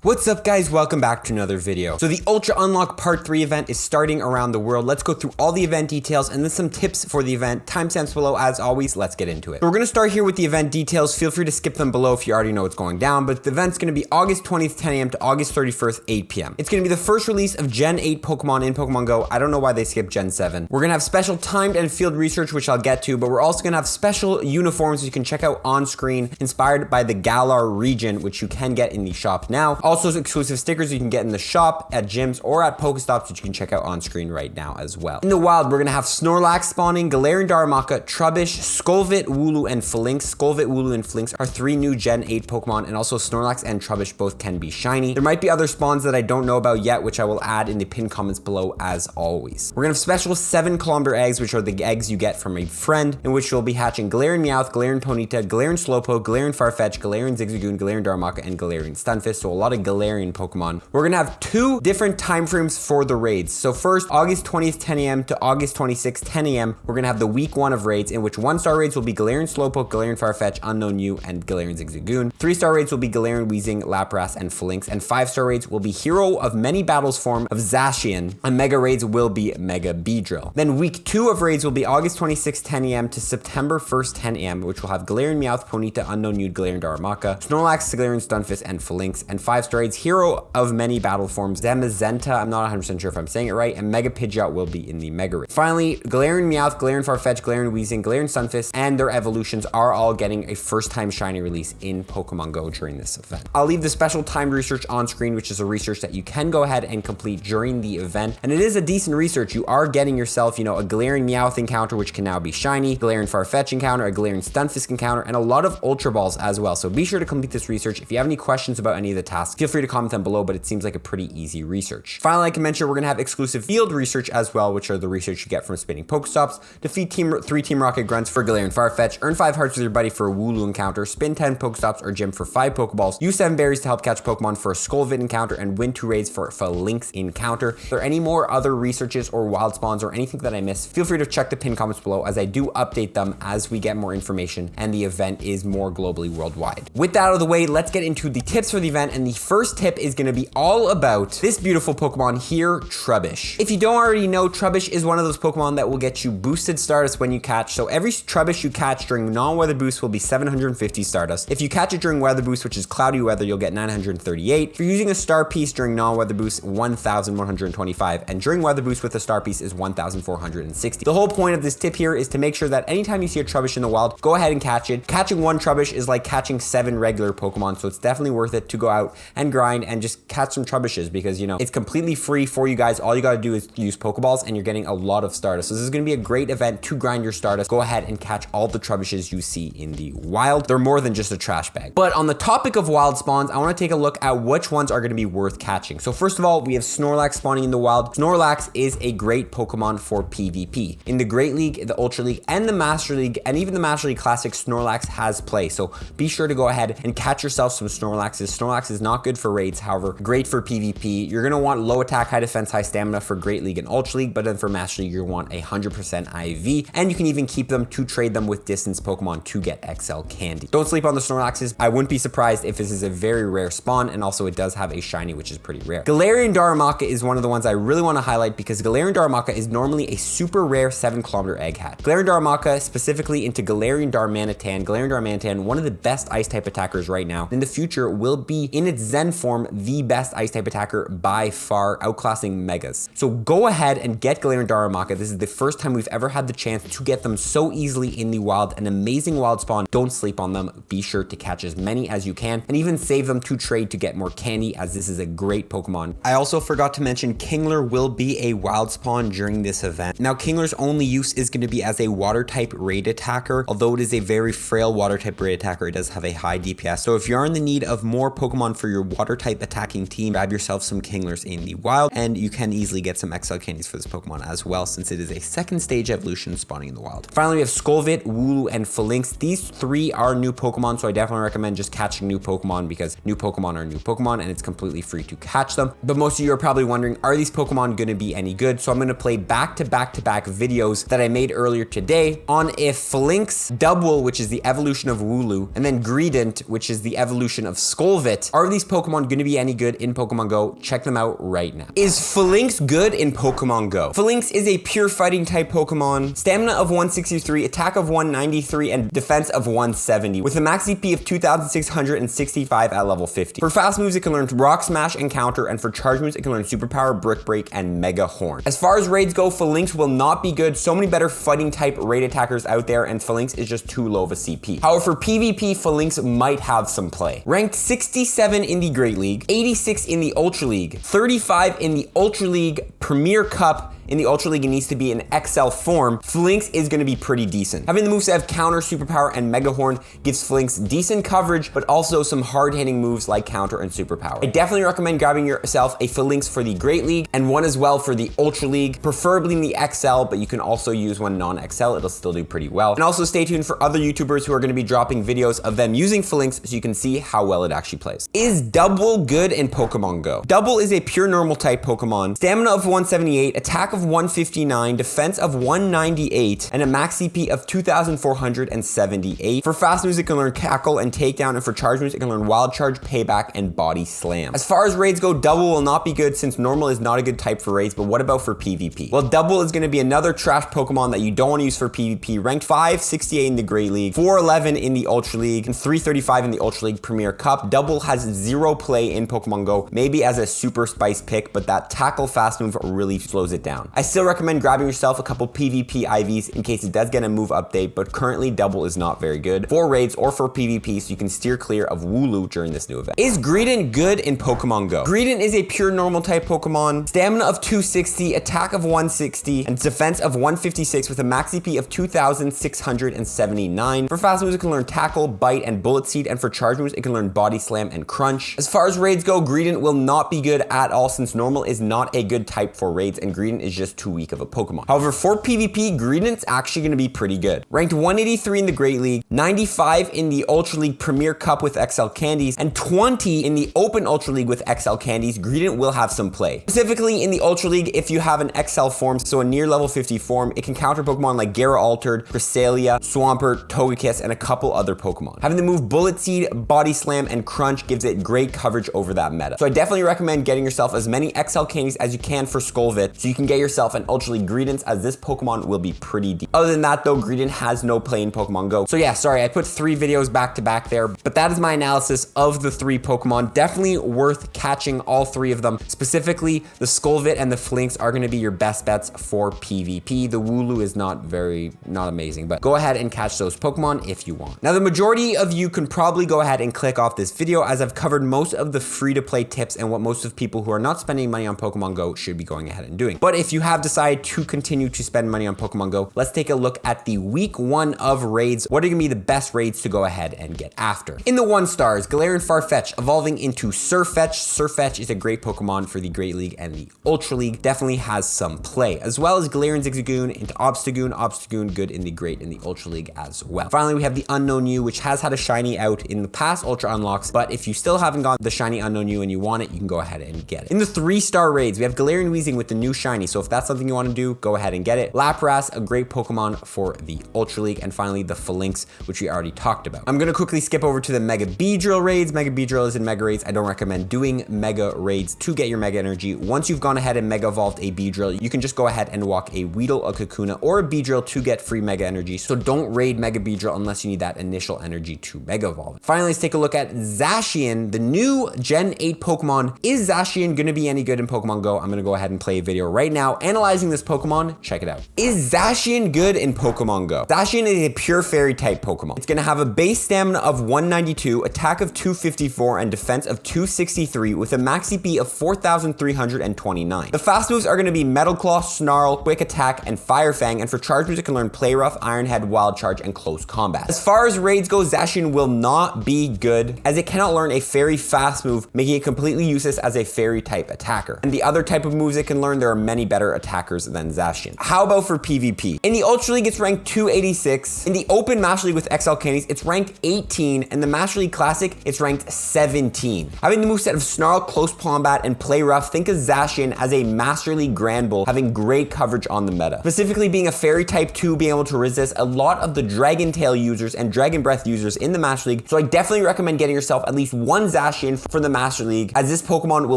What's up guys, welcome back to another video. So the Ultra Unlock Part 3 event is starting around the world. Let's go through all the event details and then some tips for the event. Timestamps below as always, let's get into it. So we're gonna start here with the event details. Feel free to skip them below if you already know what's going down, but the event's gonna be August 20th, 10 a.m. to August 31st, 8 p.m. It's gonna be the first release of Gen 8 Pokemon in Pokemon Go. I don't know why they skipped Gen 7. We're gonna have special timed and field research, which I'll get to, but we're also gonna have special uniforms you can check out on screen, inspired by the Galar region, which you can get in the shop now. Also exclusive stickers you can get in the shop, at gyms, or at Pokestops, which you can check out on screen right now as well. In the wild, we're gonna have Snorlax spawning, Galarian Darumaka, Trubbish, Skolvit, Wooloo, and Falinks. Skolvit, Wooloo, and Falinks are 3 new Gen 8 Pokemon, and also Snorlax and Trubbish both can be shiny. There might be other spawns that I don't know about yet, which I will add in the pinned comments below as always. We're gonna have special 7-kilometer eggs, which are the eggs you get from a friend, in which you'll be hatching Galarian Meowth, Galarian Ponyta, Galarian Slowpoke, Galarian Farfetch, Galarian Zigzagoon, Galarian Darumaka, and Galarian Stunfisk, so a lot of Galarian Pokemon. We're gonna have 2 different time frames for the raids. So first, August 20th, 10 a.m. to August 26th, 10 a.m. We're gonna have the week 1 of raids, in which 1-star raids will be Galarian Slowpoke, Galarian Farfetch, Unknown U, and Galarian Zigzagoon. 3-star raids will be Galarian Weezing, Lapras, and Falinks, and 5-star raids will be Hero of Many Battles form of Zacian, and Mega raids will be Mega Beedrill. Then week 2 of raids will be August 26th, 10 a.m. to September 1st, 10 a.m., which will have Galarian Meowth, Ponyta, Unknown U, Galarian Darumaka, Snorlax, Galarian Stunfisk, and Falinks, and 5-star raids Hero of Many Battle forms Zamazenta, I'm not 100% sure if I'm saying it right, and Mega Pidgeot will be in the Mega raid. Finally, Galarian Meowth, Galarian Farfetch, Galarian Weezing, Galarian Stunfisk, and their evolutions are all getting a first-time shiny release in Pokemon Go during this event. I'll leave the special timed research on screen, which is a research that you can go ahead and complete during the event, and it is a decent research. You are getting yourself, a Galarian Meowth encounter, which can now be shiny, Galarian Farfetch encounter, a Galarian Stunfisk encounter, and a lot of Ultra Balls as well. So be sure to complete this research. If you have any questions about any of the tasks, feel free to comment them below, but it seems like a pretty easy research. Finally, like I mentioned, we're gonna have exclusive field research as well, which are the research you get from spinning Pokestops. Defeat 3 Team Rocket Grunts for Galarian Farfetch, earn 5 hearts with your buddy for a Wooloo encounter, spin 10 Pokestops or gym for 5 Pokeballs, use 7 berries to help catch Pokemon for a Skolvit encounter, and win 2 raids for a Falinks encounter. If there are any more other researches or wild spawns or anything that I missed, feel free to check the pinned comments below, as I do update them as we get more information and the event is more globally worldwide. With that out of the way, let's get into the tips for the event, and the first tip is gonna be all about this beautiful Pokemon here, Trubbish. If you don't already know, Trubbish is one of those Pokemon that will get you boosted Stardust when you catch. So every Trubbish you catch during non-weather boost will be 750 Stardust. If you catch it during weather boost, which is cloudy weather, you'll get 938. If you're using a star piece during non-weather boost, 1125, and during weather boost with a star piece is 1460. The whole point of this tip here is to make sure that anytime you see a Trubbish in the wild, go ahead and catch it. Catching 1 Trubbish is like catching 7 regular Pokemon, so it's definitely worth it to go out and grind and just catch some Trubbishes, because it's completely free for you guys. All you gotta do is use Pokeballs, and you're getting a lot of Stardust. So this is gonna be a great event to grind your Stardust. Go ahead and catch all the Trubbishes you see in the wild. They're more than just a trash bag. But on the topic of wild spawns, I wanna take a look at which ones are gonna be worth catching. So first of all, we have Snorlax spawning in the wild. Snorlax is a great Pokemon for PvP. In the Great League, the Ultra League, and the Master League, and even the Master League Classic, Snorlax has play. So be sure to go ahead and catch yourself some Snorlaxes. Snorlax is not good for raids, however, great for PvP. You're gonna want low attack, high defense, high stamina for Great League and Ultra League, but then for Master League, you want 100% IV, and you can even keep them to trade them with distance Pokemon to get XL candy. Don't sleep on the Snorlaxes. I wouldn't be surprised if this is a very rare spawn, and also it does have a shiny, which is pretty rare. Galarian Darumaka is one of the ones I really want to highlight, because Galarian Darumaka is normally a super rare 7-kilometer egg hat. Galarian Darumaka, specifically into Galarian Darmanitan, one of the best ice type attackers right now. In the future, will be in its Zen form the best ice type attacker by far, outclassing Megas. So go ahead and get Galarian Darumaka. This is the first time we've ever had the chance to get them so easily in the wild. An amazing wild spawn. Don't sleep on them. Be sure to catch as many as you can, and even save them to trade to get more candy, as this is a great Pokemon. I also forgot to mention Kingler will be a wild spawn during this event. Now, Kingler's only use is going to be as a water type raid attacker. Although it is a very frail water type raid attacker, it does have a high DPS. So if you're in the need of more Pokemon for your water type attacking team, grab yourself some Kinglers in the wild, and you can easily get some XL candies for this Pokemon as well, since it is a 2nd stage evolution spawning in the wild. Finally, we have Skolvit, Wooloo, and Falinks. These 3 are new Pokemon, so I definitely recommend just catching new Pokemon, because new Pokemon are new Pokemon, and it's completely free to catch them. But most of you are probably wondering, are these Pokemon going to be any good? So I'm going to play back-to-back videos that I made earlier today on if Falinks, Dubwool, which is the evolution of Wooloo, and then Greedent, which is the evolution of Skolvit, are these Pokemon going to be any good in Pokemon Go? Check them out right now. Is Falinks good in Pokemon Go? Falinks is a pure fighting type Pokemon. Stamina of 163, attack of 193, and defense of 170, with a max CP of 2,665 at level 50. For fast moves, it can learn Rock Smash and Counter, and for charge moves, it can learn Superpower, Brick Break, and Mega Horn. As far as raids go, Falinks will not be good. So many better fighting type raid attackers out there, and Falinks is just too low of a CP. However, for PvP, Falinks might have some play. Ranked 67 in the Great League, 86 in the Ultra League, 35 in the Ultra League Premier Cup. In the Ultra League, it needs to be in XL form. Falinks is going to be pretty decent. Having the moveset Counter, Superpower, and Mega Horn gives Falinks decent coverage, but also some hard-hitting moves like Counter and Superpower. I definitely recommend grabbing yourself a Falinks for the Great League and one as well for the Ultra League, preferably in the XL, but you can also use one non-XL. It'll still do pretty well. And also stay tuned for other YouTubers who are going to be dropping videos of them using Falinks so you can see how well it actually plays. Is Dubwool good in Pokemon Go? Dubwool is a pure normal type Pokemon. Stamina of 178, attack of 159, defense of 198, and a max CP of 2,478. For fast moves, it can learn Cackle and Takedown, and for charge moves, it can learn Wild Charge, Payback, and Body Slam. As far as raids go, Dubwool will not be good since normal is not a good type for raids, but what about for PvP? Well, Dubwool is going to be another trash Pokemon that you don't want to use for PvP. Ranked 568 in the Great League, 411 in the Ultra League, and 335 in the Ultra League Premier Cup. Dubwool has zero play in Pokemon Go, maybe as a super spice pick, but that Tackle fast move really slows it down. I still recommend grabbing yourself a couple PvP IVs in case it does get a move update, but currently Dubwool is not very good for raids or for PvP, so you can steer clear of Wooloo during this new event. Is Greedent good in Pokemon Go? Greedent is a pure normal type Pokemon. Stamina of 260, attack of 160, and defense of 156 with a max CP of 2,679. For fast moves, it can learn Tackle, Bite, and Bullet Seed, and for charge moves, it can learn Body Slam and Crunch. As far as raids go, Greedent will not be good at all since normal is not a good type for raids, and Greedent is just too weak of a Pokemon. However, for PvP, Greedent's actually going to be pretty good. Ranked 183 in the Great League, 95 in the Ultra League Premier Cup with XL Candies, and 20 in the Open Ultra League with XL Candies, Greedent will have some play. Specifically in the Ultra League, if you have an XL form, so a near level 50 form, it can counter Pokemon like Gyara Altered, Cresselia, Swampert, Togekiss, and a couple other Pokemon. Having the move Bullet Seed, Body Slam, and Crunch gives it great coverage over that meta. So I definitely recommend getting yourself as many XL Candies as you can for Skullvit, so you can get yourself an Ultra League Greedent, as this Pokemon will be pretty deep. Other than that though, Greedent has no play in Pokemon Go. So yeah, sorry, I put 3 videos back to back there, but that is my analysis of the 3 Pokemon. Definitely worth catching all 3 of them. Specifically, the Skullvit and the Falinks are going to be your best bets for PvP. The Wooloo is not amazing, but go ahead and catch those Pokemon if you want. Now, the majority of you can probably go ahead and click off this video as I've covered most of the free-to-play tips and what most of people who are not spending money on Pokemon Go should be going ahead and doing. But if you have decided to continue to spend money on Pokemon Go, let's take a look at the week 1 of raids. What are going to be the best raids to go ahead and get after? In the 1 stars, Galarian Farfetch evolving into Surfetch. Surfetch is a great Pokemon for the Great League and the Ultra League. Definitely has some play, as well as Galarian Zigzagoon into Obstagoon. Obstagoon good in the Great and the Ultra League as well. Finally, we have the Unknown U, which has had a shiny out in the past Ultra Unlocks, but if you still haven't got the shiny Unknown U and you want it, you can go ahead and get it. In the 3-star raids, we have Galarian Weezing with the new shiny, so if that's something you want to do, go ahead and get it. Lapras, a great Pokemon for the Ultra League, and finally the Falinks, which we already talked about. I'm going to quickly skip over to the Mega Beedrill raids. Mega Beedrill is in Mega raids. I don't recommend doing Mega raids to get your Mega Energy. Once you've gone ahead and Mega Evolved a Beedrill, you can just go ahead and walk a Weedle, a Kakuna, or a Beedrill to get free Mega Energy, so don't raid Mega Beedrill unless you need that initial energy to Mega Evolve. Finally, let's take a look at Zacian, the new Gen 8 Pokemon. Is Zacian going to be any good in Pokemon Go? I'm going to go ahead and play a video right now analyzing this Pokemon. Check it out. Is Zacian good in Pokemon Go? Zacian is a pure fairy type Pokemon. It's going to have a base stamina of 192, attack of 254, and defense of 263 with a max CP of 4,329. The fast moves are going to be Metal Claw, Snarl, Quick Attack, and Fire Fang, and for charge moves, it can learn Play Rough, Iron Head, Wild Charge, and Close Combat. As far as raids go, Zacian will not be good as it cannot learn a fairy fast move, making it completely useless as a fairy type attacker. And the other type of moves it can learn, there are many better better attackers than Zacian. How about for PvP? In the Ultra League, it's ranked 286. In the Open Master League with XL Candies, it's ranked 18. And the Master League Classic, it's ranked 17. Having the moveset of Snarl, Close Combat, and Play Rough, think of Zacian as a Master League Grand Bull, having great coverage on the meta. Specifically being a Fairy type 2, being able to resist a lot of the Dragon Tail users and Dragon Breath users in the Master League. So I definitely recommend getting yourself at least one Zacian for the Master League, as this Pokemon will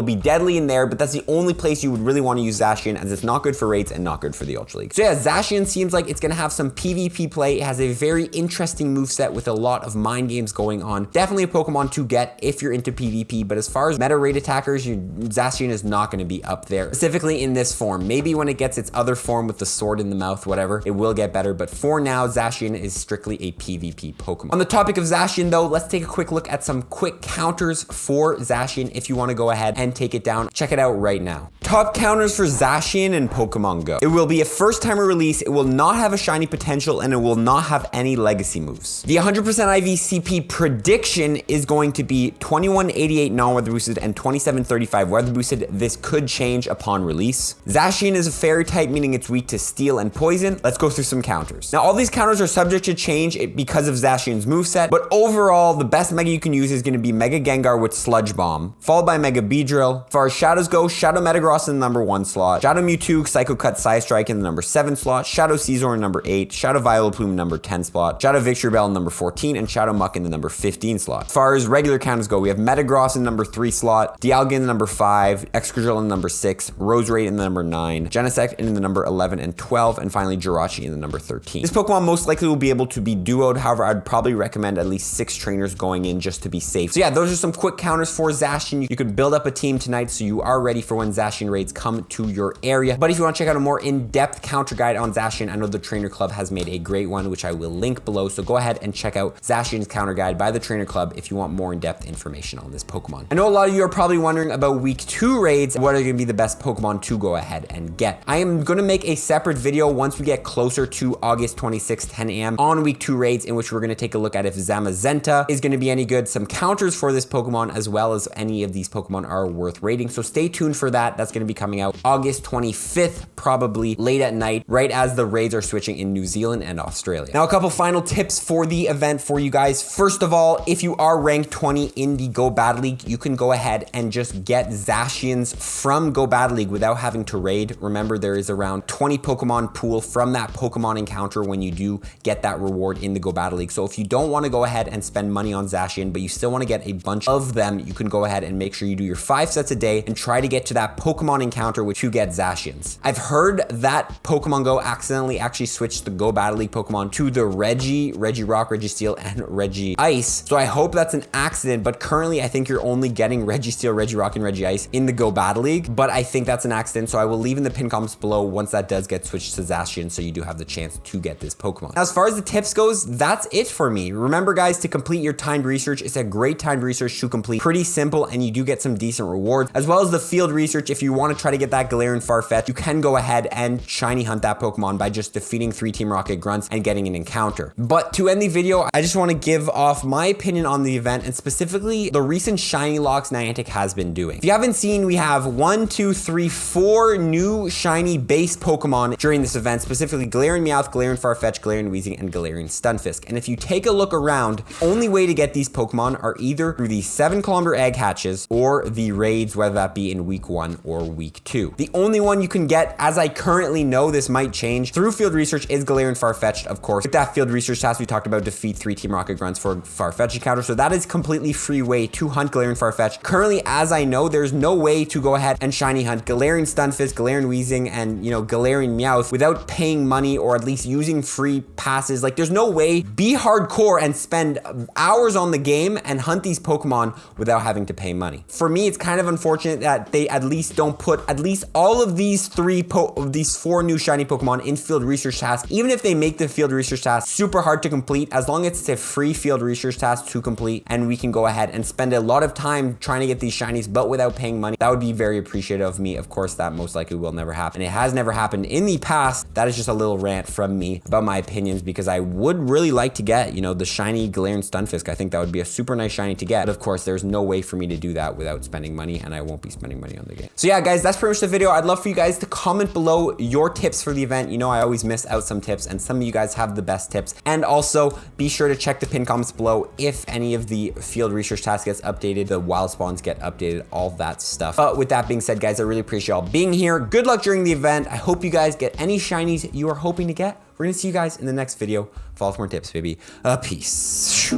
be deadly in there, but that's the only place you would really want to use Zacian, as it's not good for raids and not good for the Ultra League. So yeah, Zacian seems like it's going to have some PvP play. It has a very interesting moveset with a lot of mind games going on. Definitely a Pokemon to get if you're into PvP, but as far as meta raid attackers, Zacian is not going to be up there, specifically in this form. Maybe when it gets its other form with the sword in the mouth, whatever, it will get better, but for now, Zacian is strictly a PvP Pokemon. On the topic of Zacian though, let's take a quick look at some quick counters for Zacian if you want to go ahead and take it down. Check it out right now. Top counters for Zacian in Pokemon Go. It will be a first timer release, it will not have a shiny potential, and it will not have any legacy moves. The 100% IVCP prediction is going to be 2188 non-weather boosted and 2735 weather boosted. This could change upon release. Zacian is a fairy type, meaning it's weak to steel and poison. Let's go through some counters. Now all these counters are subject to change because of Zacian's moveset, but overall the best mega you can use is going to be Mega Gengar with Sludge Bomb, followed by Mega Beedrill. As far as Shadows go, Shadow Metagross in the number 1 slot, Shadow Mewtwo, Psycho Cut, Psystrike in the number 7 slot, Shadow Caesar in number 8, Shadow Vileplume number 10 slot, Shadow Victreebel in number 14, and Shadow Muck in the number 15 slot. As far as regular counters go, we have Metagross in the number 3 slot, Dialga in the number 5, Excadrill in the number 6, Roserade in the number 9, Genesect in the number 11 and 12, and finally Jirachi in the number 13. This Pokemon most likely will be able to be duoed. However, I'd probably recommend at least 6 trainers going in just to be safe. So yeah, those are some quick counters for Zacian. You could build up a team tonight so you are ready for when Zacian raids come to your area. But if you want to check out a more in-depth counter guide on Zacian, I know the Trainer Club has made a great one, which I will link below. So go ahead and check out Zacian's counter guide by the Trainer Club if you want more in-depth information on this Pokemon. I know a lot of you are probably wondering about week 2 raids. What are going to be the best Pokemon to go ahead and get? I am going to make a separate video once we get closer to August 26th, 10 a.m. on week 2 raids, in which we're going to take a look at if Zamazenta is going to be any good, some counters for this Pokemon, as well as any of these Pokemon are worth raiding. So stay tuned for that. That's going to be coming out August 25th, probably late at night, right as the raids are switching in New Zealand and Australia. Now, a couple final tips for the event for you guys. First of all, if you are ranked 20 in the Go Battle League, you can go ahead and just get Zacians from Go Battle League without having to raid. Remember, there is around 20 Pokemon pool from that Pokemon encounter when you do get that reward in the Go Battle League. So if you don't want to go ahead and spend money on Zacian, but you still want to get a bunch of them, you can go ahead and make sure you do your 5 sets a day and try to get to that Pokemon encounter which you get Zacians. I've heard that Pokemon Go accidentally actually switched the Go Battle League Pokemon to the Reggie Rock, Registeel, and Reggie Ice. So I hope that's an accident, but currently I think you're only getting Registeel, Regirock, and Reggie-Ice in the Go Battle League, but I think that's an accident, so I will leave in the pin comments below once that does get switched to Zacian, so you do have the chance to get this Pokemon. Now, as far as the tips goes, that's it for me. Remember, guys, to complete your timed research. It's a great timed research to complete. Pretty simple, and you do get some decent rewards, as well as the field research. If you want to try to get that Galarian Farfetch, you can go ahead and shiny hunt that Pokemon by just defeating 3 Team Rocket Grunts and getting an encounter. But to end the video, I just want to give off my opinion on the event, and specifically the recent shiny locks Niantic has been doing. If you haven't seen, we have 4 new shiny base Pokemon during this event, specifically Galarian Meowth, Galarian Farfetch, Galarian Weezing, and Galarian Stunfisk. And if you take a look around, the only way to get these Pokemon are either through the 7-kilometer egg hatches or the raids, whether that be in week 1 or week 2. The only one you can get, as I currently know, this might change, through field research is Galarian Farfetch, of course. With that field research task, we talked about defeat 3 Team Rocket Grunts for Farfetch encounter. So that is completely free way to hunt Galarian Farfetch. Currently, as I know, there's no way to go ahead and shiny hunt Galarian Stunfisk, Galarian Weezing, and Galarian Meowth without paying money or at least using free passes. Like, there's no way. Be hardcore and spend hours on the game and hunt these Pokemon without having to pay money. For me, it's kind of unfortunate that they at least don't put at least all of these 4 new shiny Pokemon in field research tasks. Even if they make the field research task super hard to complete, as long as it's a free field research task to complete and we can go ahead and spend a lot of time trying to get these shinies but without paying money, that would be very appreciative of me. Of course, that most likely will never happen. It has never happened in the past. That is just a little rant from me about my opinions, because I would really like to get, the shiny Galarian Stunfisk. I think that would be a super nice shiny to get. But of course, there's no way for me to do that without spending money, and I won't be spending money on the game. So yeah, guys, that's pretty much the video. I'd love for you you guys to comment below your tips for the event. You know, I always miss out some tips, and some of you guys have the best tips. And also, be sure to check the pinned comments below if any of the field research tasks gets updated, the wild spawns get updated, all that stuff. But with that being said, guys, I really appreciate y'all being here. Good luck during the event. I hope you guys get any shinies you are hoping to get. We're gonna see you guys in the next video. Follow for more tips, baby. Peace.